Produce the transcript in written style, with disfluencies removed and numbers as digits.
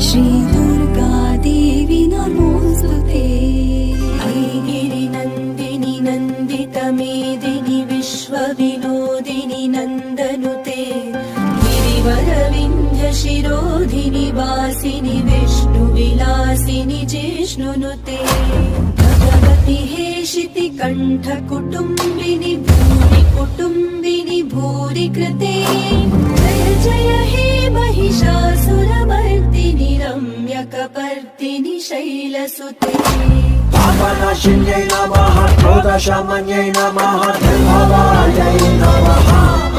श्री दुर्गा देवी नमोस्तुते। गिरिनन्दिनि नन्दितमेदिनि विश्वविनोदिनि नन्दनुते गिरिवरविन्ध्य शिरोधिनि वासिनि विष्णुविलासिनि जिष्णुनुते भगवति हेशिति कण्ठकुटुम्बिनि भूरि कुटुम्बिनि भूरि कृते जय जय हे महिषासुरमर्दिनि रम्यकपर्दिनि शैलसुते पापनाशिन्यै नमः क्रोधशमन्यै नमः दुर्भगायै नमः